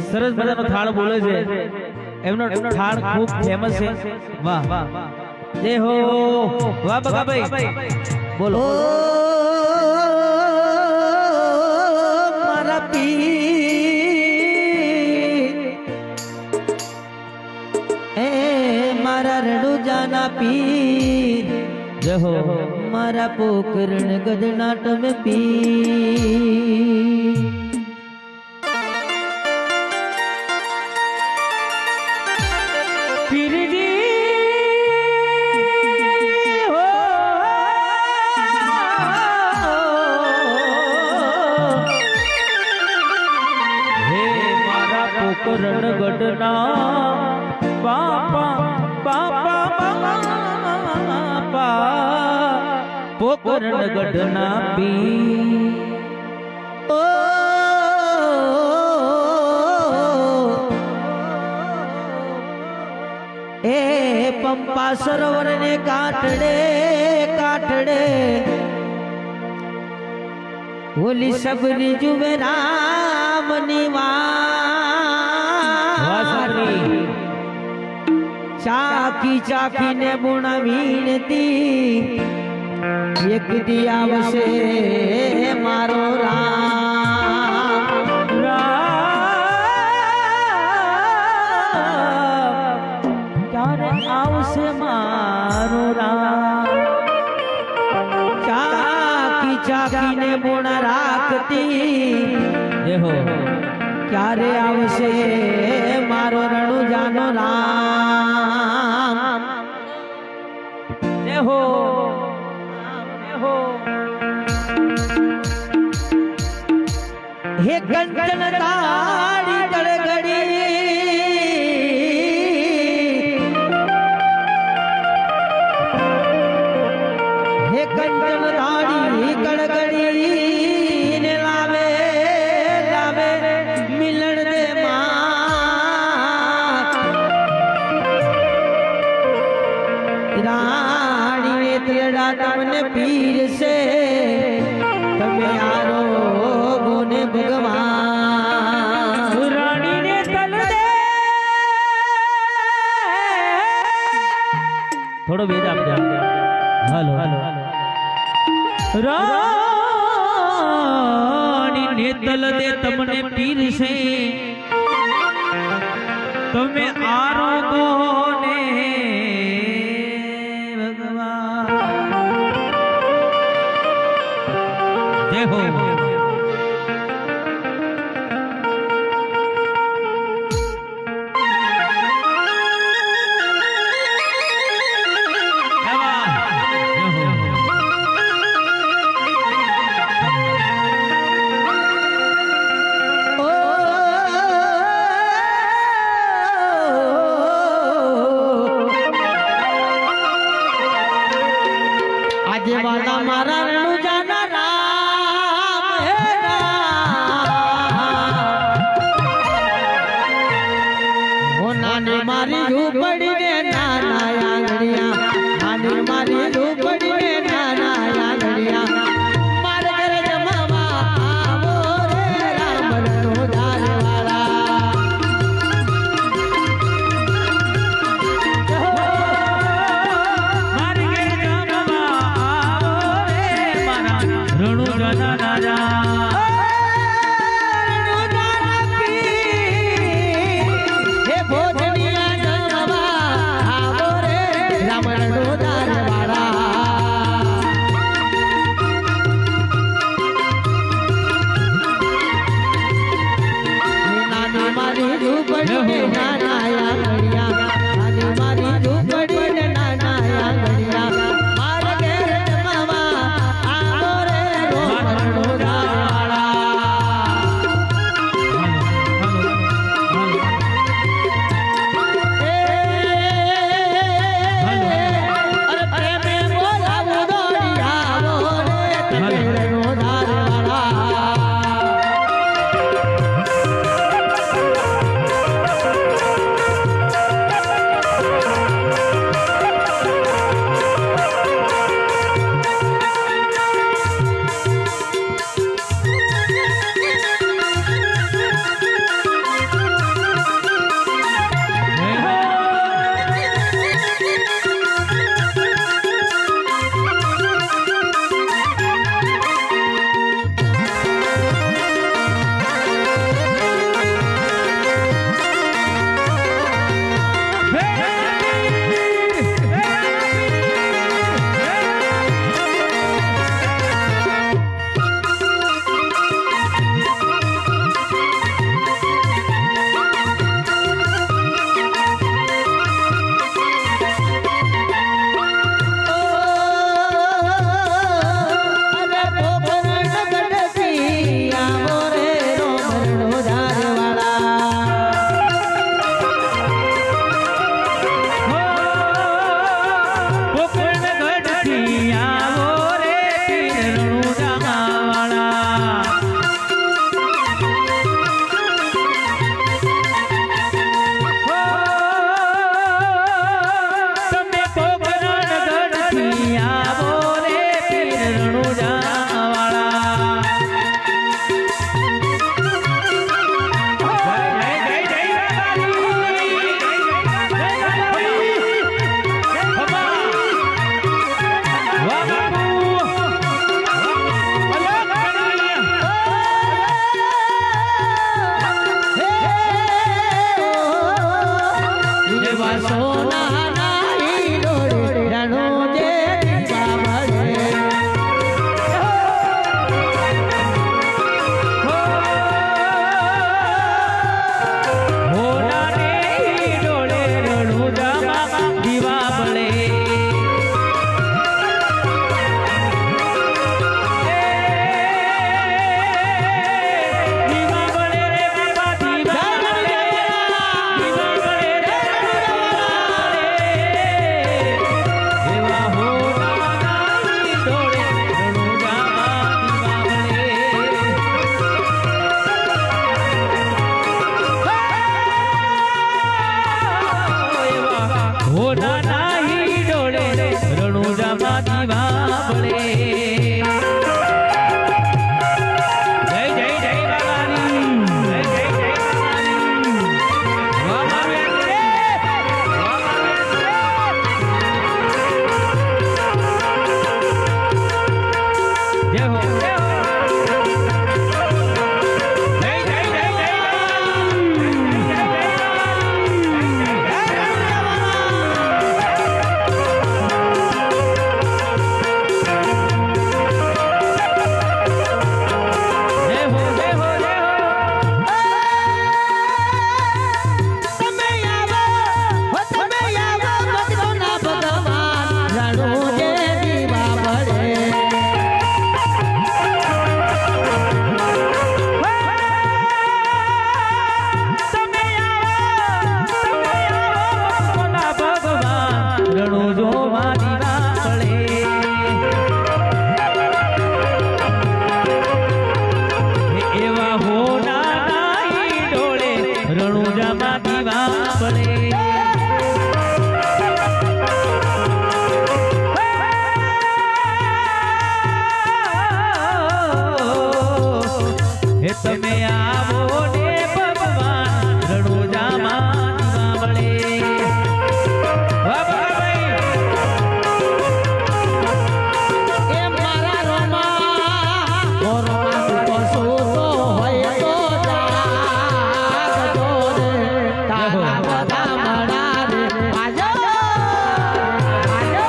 સરસ મજાનો થાળ બોલે છે એમનો થાળ ખૂબ ફેમસ છે વાહ જય હો વાહ બગાભાઈ બોલો મારા પીર એ મારા રણુજાના પીર જય હો મારા પોકરણ ગદનાટ में પીર रणगढ़ना पापा पापा पोकरणगढ़ना पी ओ ए पंपा सरोवर ने काटड़े काटड़े बोली सबरी जुवे राम चाकी चाकी ने बुणा वीणती एक दिया वसे मारो राम क्यारे आवसे मारो राम चाकी चाकी ने बुणा राखती देखो क्यारे आवसे मारो रणु जानो राम जय हो हे कंचन ताड़ी गड़गड़ी हे कंचन ताड़ी गड़गड़ी ने लावे लावे मिलन दे रानी ने तेरा तमने पीर से तमे आरो गोने भगवान रानी ने तल दे थोड़ो वेद आप जा हेलो रानी ने तल दे तमने पीर से तमे आरो गोने हो आज वाला मारा रणु जाना मारी झूपड़ी में नाना आंगड़िया आने मारी झूपड़ी में नाना आंगड़िया मार कर जमावा आवो रे राम रणु जाने वाला मार कर जमावा आवो रे मारा रणु जाना राजा रणु जाना पी हे भोजनिया जमावा એ તમે આવો ને ભગવાન રણુજામાં દીવામળે. વાહ ભાઈ એ મારા રોમા તો સૂતો હોય તો જાગજો રે તારા વધામણા રે આજો આજો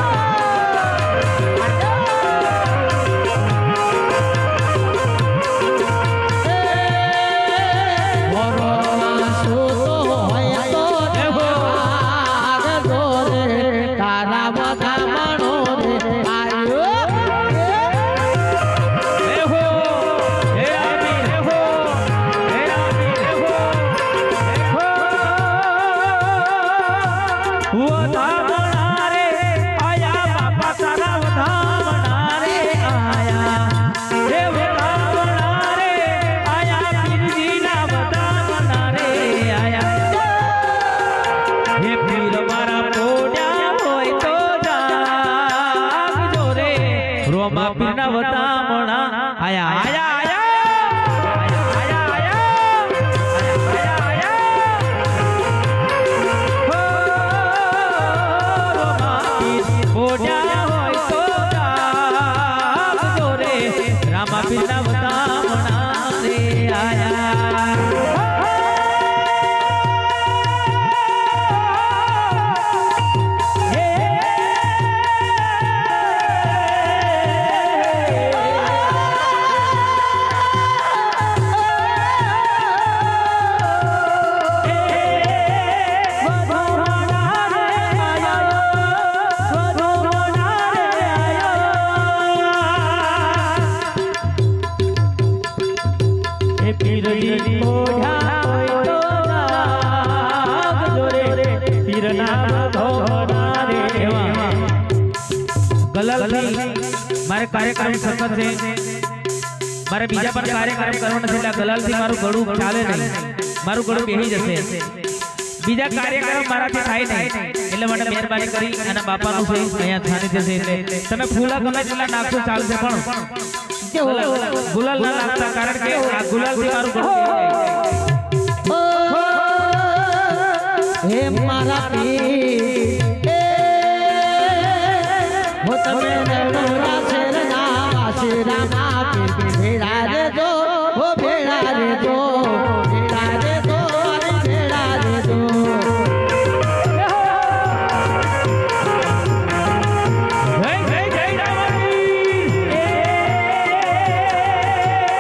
રોમા સૂતો હોય તો જાગજો રે તારા વધામણો રે આયો રોમા પીરના વધામણા આયા આયા રામા પીરના વધામણા રે આયા. મારે કાર્યક્રમ સખત છે, મારે બીજા પણ કાર્યક્રમ કરવાના છે, એટલે ગલાલથી મારું ગળું ચાલે નહીં, મારું ગળું બેહી જશે. બીજા કાર્યક્રમ મારાથી થાય નહીં, એટલે માટે મહેરબાની કરી અને બાપાનું છે અહીંયા સાનિધ્ય છે, એટલે તમે ફૂલા ગમે તેટલા નાખશો ચાલશે, પણ ગુલાલ ના નાખતા, કારણ કે આ ગુલાલથી મારું ગળું બેહી જાય. હે મારા પીર હો તમે નવરા શેરના વાસેરાના પીર ભેળા રે જો હો ભેળા રે જો ભેળા રે જો અરે ભેળા રે જો જય જય જય રામાજી.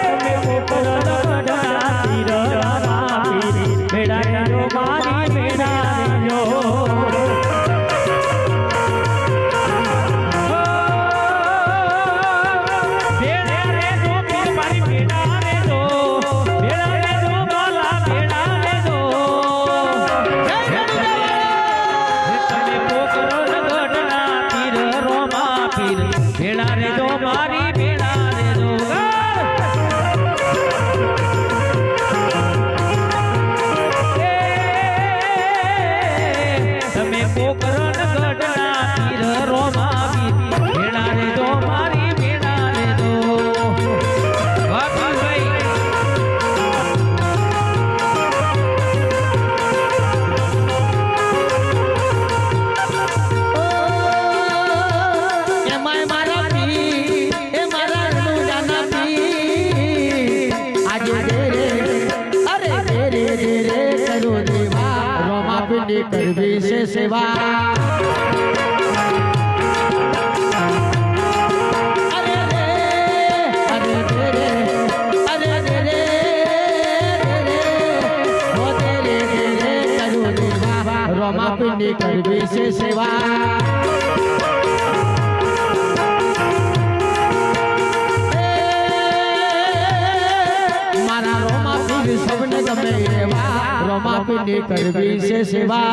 તમે મોકલ ગઢડા તીર રામા પીર ભેળા રો મારી ભેળા રો. ભેળા રે જો મારી ભેળા રે જો. તમે પોકરણ ગઢના પીર રોમા પીર ભેળા રે જો મારી ભેળા રે જો. વાહ ભાઈ કરવી છે સેવા અરે રે અરે રે અરે રે રે હો રે રે રે કરું દેવા રોમાપીની કરવી છે સેવા મારા રોમાપી સૌને ગમે એવા રોમાપીની કરવી છે સેવા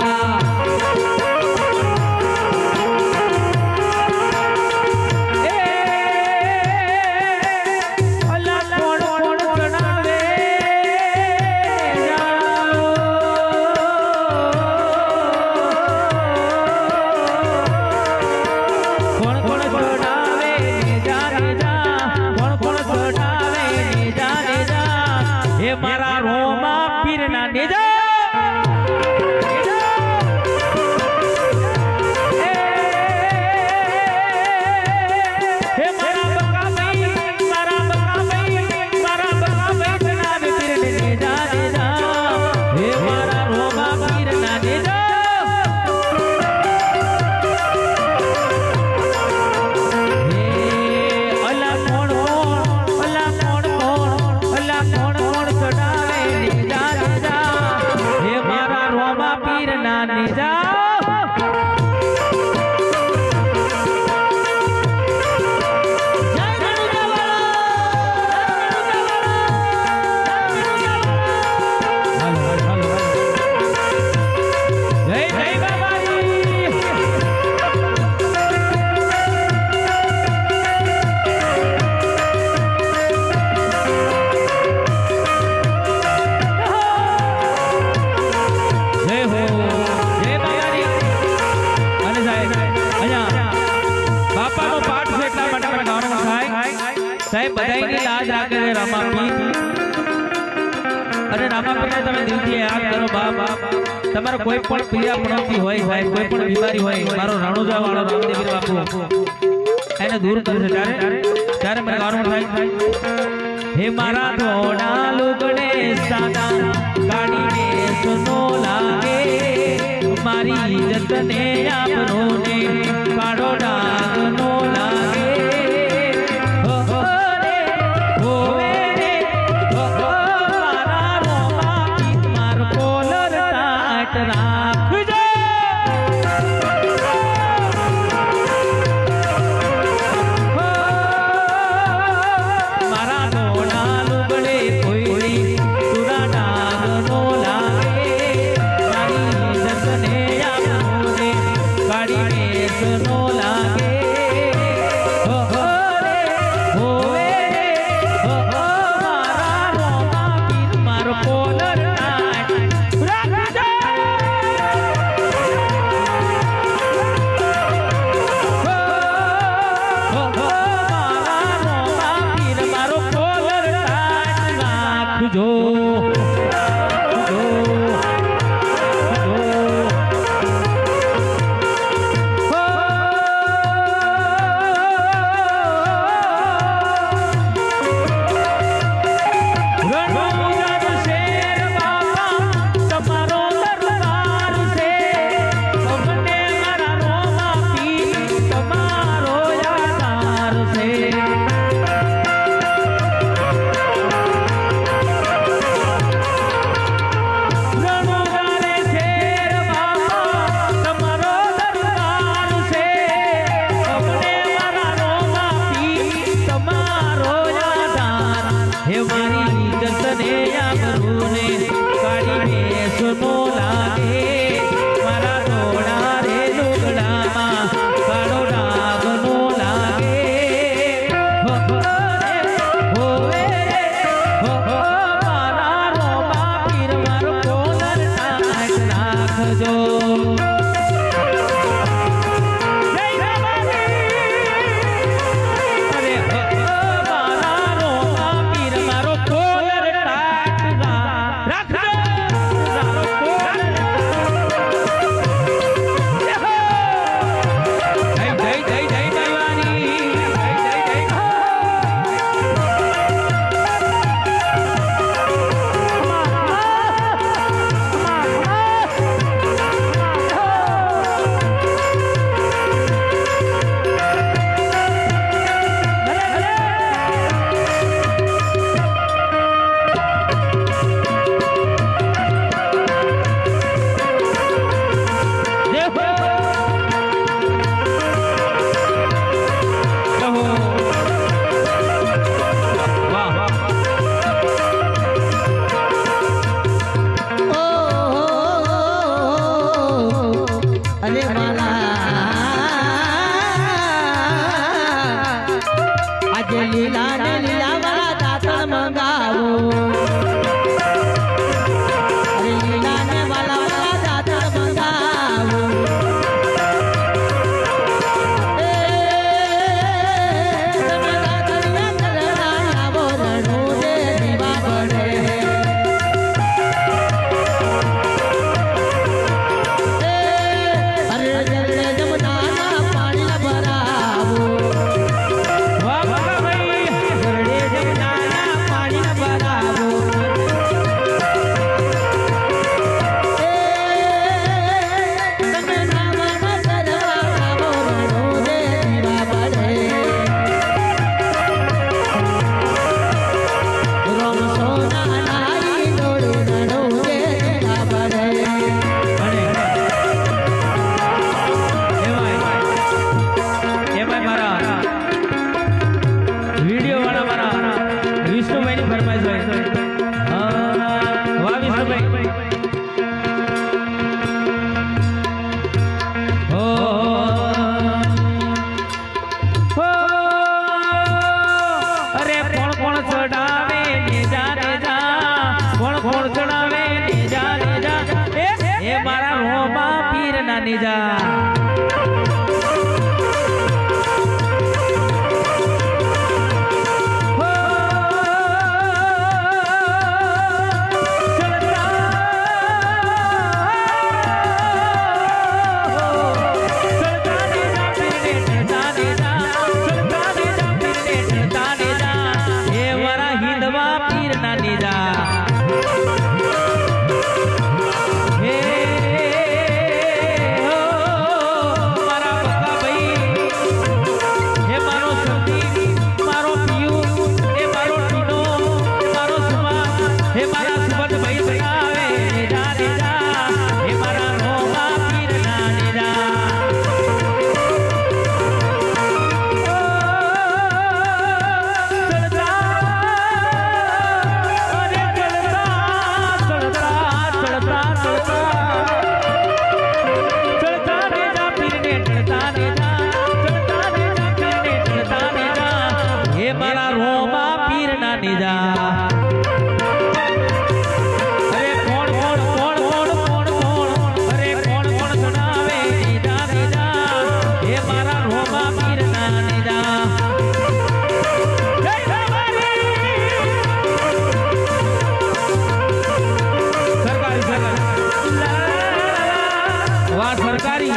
હે મારા રોમા પીરના નેજા સાહેબ બધાયની લાજ રાખે છે રામાપીર અને રામાપીરને તમે દિલથી યાદ કરો બાપ તમારો કોઈ પણ પીડાપણોથી હોય સાહેબ કોઈ પણ બીમારી હોય મારો રણુજા વાળો રામદેવ બાપુ એને દૂર કરશે ત્યારે મને ગાવાનું થાય હે મારા ધોળા લુગડે સાદા કાઢીને સુનો લાગે મારી ઇજ્જતને આપનો ને કાળો ડાગ નો લાગે લીલા ને લીલા વાળા દાતણ મંગાવો નાની જા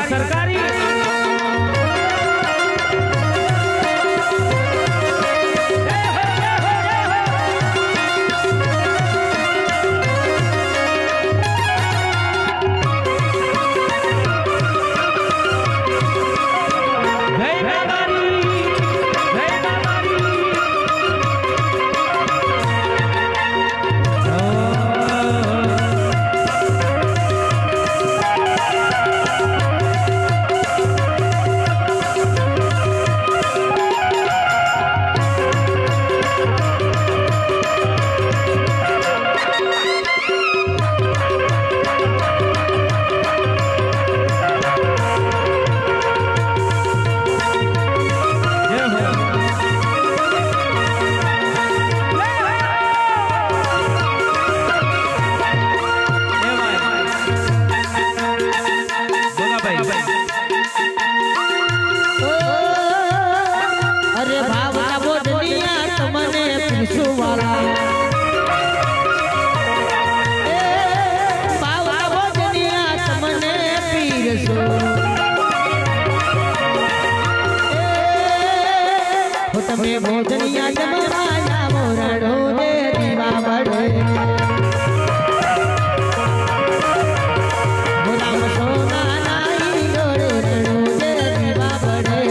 સરકારી તમે ભોજનિયા જમવાયા મોરડો દે દીવા બળે રામ સોના નાઈ ગોળે રણો દે દીવા બળે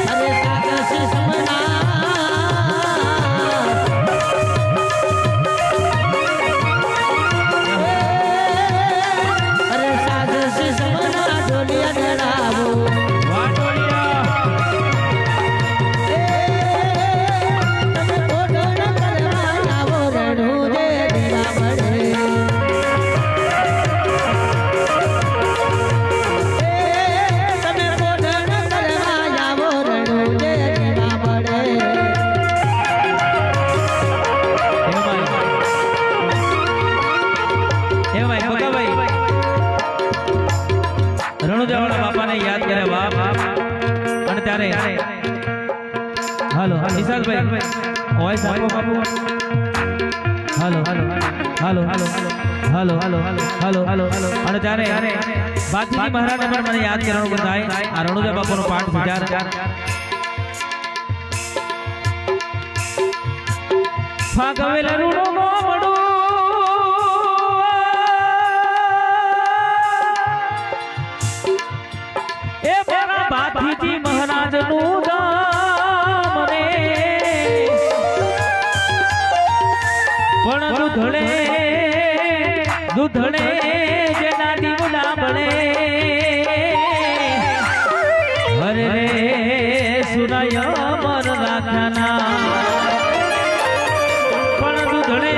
અરે સાગર સમના हेलो निशाल भाई वॉइस आपको बाबू hello hello hello hello hello hello hello hello અને ત્યારે બાદજી મહારાજ પણ મને યાદ કરવાનું બધાય આ રણુજા બાપુનો પાઠ વિચાર ફાગવેલ રૂડો મોડો એ મારા બાદજી મહારાજનું દૂધણે જેના દીવડા બળે હરે રે સુનાય મર રાખના પણ દૂધણે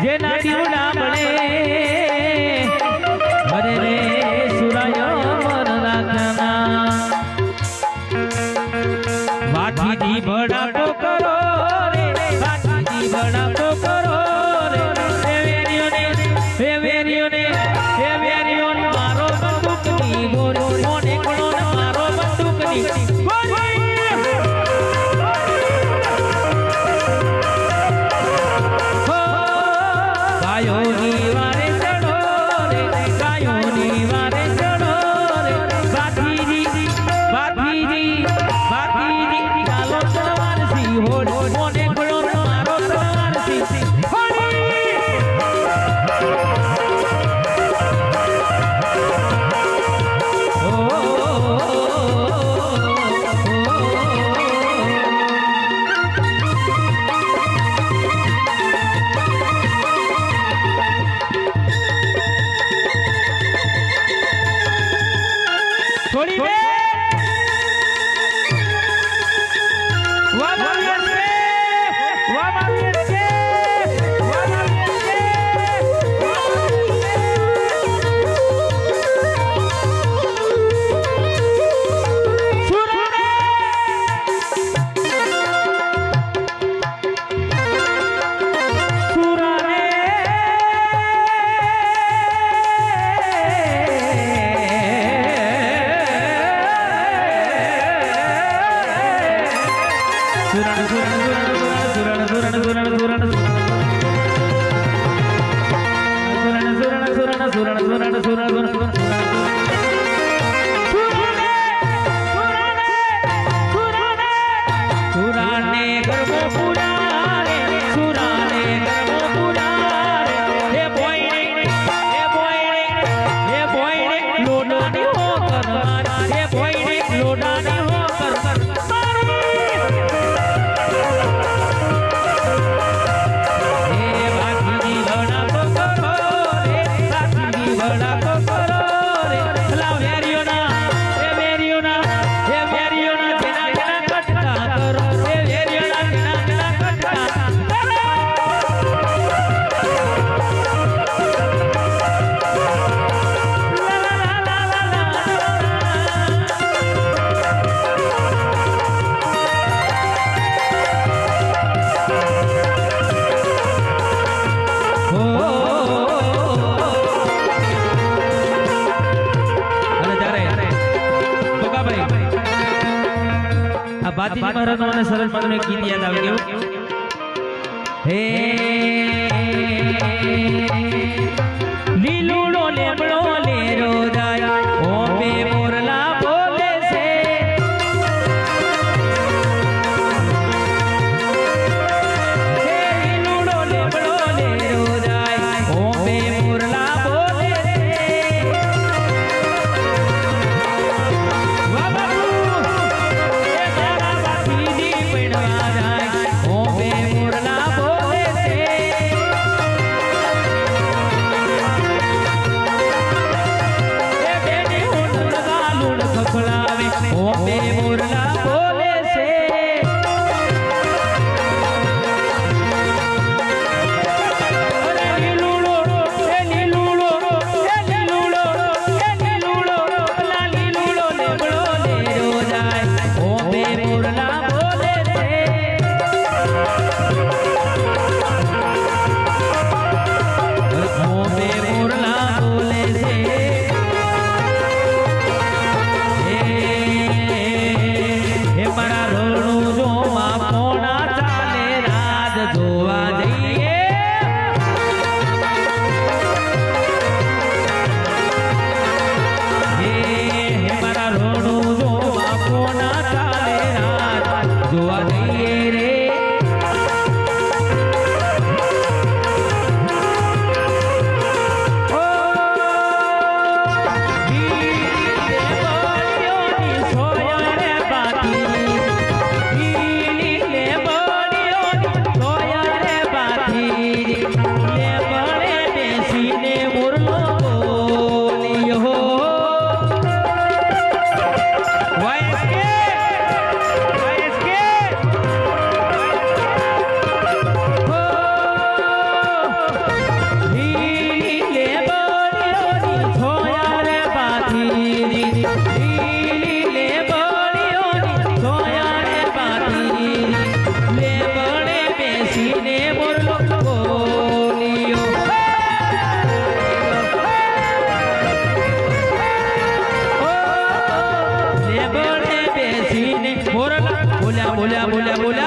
જેના દીવડા બળે હરે રે સુનાય મર રાખના વાઠી દી ભડાકો કરો રે વાઠી દી બાતીજી મહારાજનો મને સરસ મજાનું એક ગીત યાદ આવી ગયું. હે લીલુડો લેમડો લેરો જાય ઓબે મોરલા બોલે છે. હે લીલુડો લેમડો લેરો જાય ઓબે મોરલા બોલે છે. વાહ બાપુ ઓબે મોરલા બોલે છે. અરે લીલુડો એ લીલુડો એ લીલુડો એ લીલુડો લા લીલુડો લેબડો લેરો જાય ઓબે મોરલા બોલે છે. ઓબે મોરલા બોલે છે. મારા રોણું જોવા કોણા ચાલે રાજ જોવા જઈએ. હે મારા રોણું જોવા કોણા ચાલે રાજ જોવા જઈએ રે. બોલ્યા બોલ્યા બોલ્યા બોલ્યા